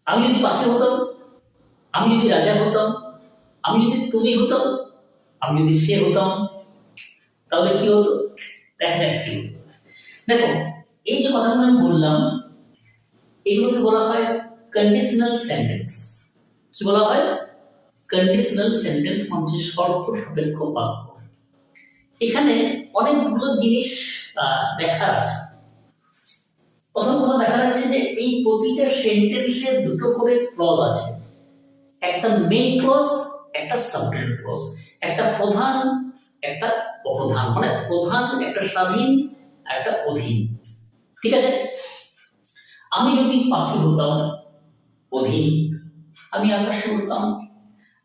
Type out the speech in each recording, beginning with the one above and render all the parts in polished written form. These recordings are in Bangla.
আমি যদি পাখি হতাম, আমি যদি রাজা হতাম, আমি যদি তুমি হতাম, আমি যদি সে হতাম, তাহলে কি হতো? দেখা যাক কি হতো। দেখো, এই যে কথাগুলো আমি বললাম, এগুলোকে বলা হয় কন্ডিশনাল সেন্টেন্স। কি বলা হয়? কন্ডিশনাল সেন্টেন্স মানে শর্ত সাপেক্ষ বাক্য। এখানে অনেকগুলো জিনিস দেখার আছে। প্রথম কথা দেখা যাচ্ছে যে এই প্রতিটা সেন্টেন্সে দুটো করে ক্লজ আছে, একটা মেইন ক্লজ, একটা সাবজেক্ট ক্লজ, একটা প্রধান, একটা অপ্রধান, মানে প্রধান, একটা স্বাধীন, একটা অধীন। ঠিক আছে? আমি যদি পাখি হতাম, অধীন, আমি আকাশে উড়তাম।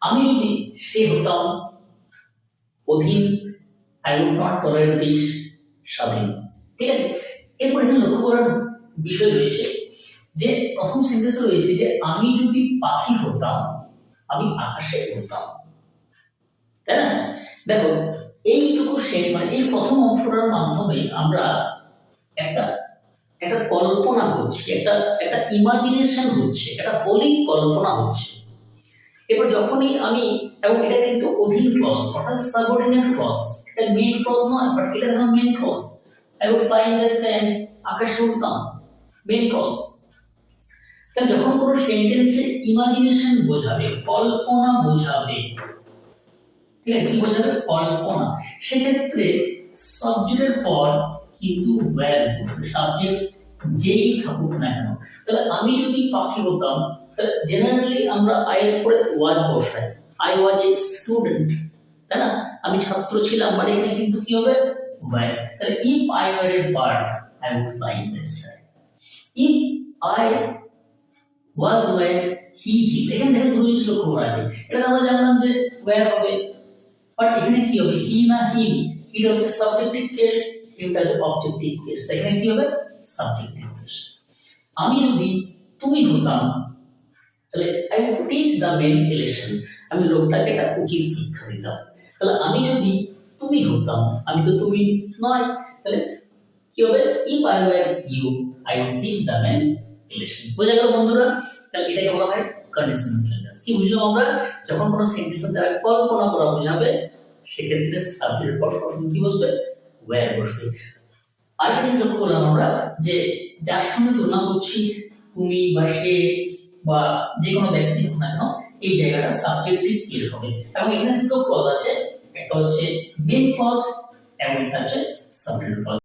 আমি যদি সে হতাম, অধীন, I would not tolerate this, স্বাধীন। ঠিক আছে? এরপর এখানে লক্ষ্য করার বিষয় রয়েছে যে প্রথম সেন্টেন্সে রয়েছে যে আমি যদি পাখি হতাম, আমি আকাশে উড়তাম। তাই না? দেখো, এইটুকু মানে এই প্রথম অংশটার মাধ্যমে আমরা একটা একটা কল্পনা হচ্ছে, একটা ইমাজিনেশন হচ্ছে, একটা অলিক কল্পনা হচ্ছে। এবার যখনই আমি, এবং এটা কিন্তু অধীন ক্লজ অর্থাৎ সাবঅর্ডিনেট ক্লজ, এটা মেইন ক্লজ নয়, বাট এটা হলো main clause. I would fly in the sand, আকাশে উড়তাম, মেইন ক্লজ। তাই যখন কোনো সেন্টেন্সে ইমাজিনেশন বোঝাবে, কল্পনা বোঝাবে, ঠিক আছে, কি বোঝাবে? কল্পনা। সেক্ষেত্রে সাবজেক্টের পর কিন্তু ওয়্যার বসবে, সাবজেক্ট যেই থাকুক না কেন। তাহলে আমি যদি পাখি হতাম, তাহলে জেনারেলি আমরা আই এর পরে ওয়াজ বসাই, আই ওয়াজ এ স্টুডেন্ট, তাই না? আমি ছাত্র ছিলাম, মানে এখানে কিন্তু কি হবে? ওয়্যার। তাহলে if I were a bird, I would fly in the sky. If I was were, he him, এখানে দেখেন দুটো জিনিস লক্ষ্য করা আছে। এটা আমরা জানলাম যে ওয়্যার হবে, বাট এখানে কি হবে? হি না হিম? হিটা হচ্ছে সাবজেক্টিভ কেস, হিমটা হচ্ছে অবজেক্টিভ কেস। এখানে কি হবে? Subjective case. আমি যদি তুমি হতাম, তাহলে I would teach the men a lesson, আমি লোকটাকে একটা উচিত শিক্ষা দিতাম। তাহলে আমি যদি তুমি হতাম, আমি তো তুমি নয়, তাহলে কি হবে? If I were you, I would teach the men a lesson. বোঝা গেল বন্ধুরা? তাহলে এটাকে বলা হয় কন্ডিশনাল সেন্টেন্স। কি বুঝলাম আমরা? যখন কোনো সেন্টেন্সের দ্বারা কল্পনা করা বোঝাবে, সেক্ষেত্রে সাবজেক্টের পর সবসময় কি বসবে? ওয়্যার বসবে। আরেকটা জিনিস লক্ষ্য করলাম আমরা যে যার সঙ্গে তুলনা করছি, তুমি বা সে বা যে কোনো ব্যক্তি হোক না কেন, এই জায়গাটা সাবজেক্টিভ কেস হবে। এবং এখানে দুটো ক্লজ আছে, একটা হচ্ছে মেইন ক্লজ এবং একটা হচ্ছে সাবজেক্ট ক্লজ।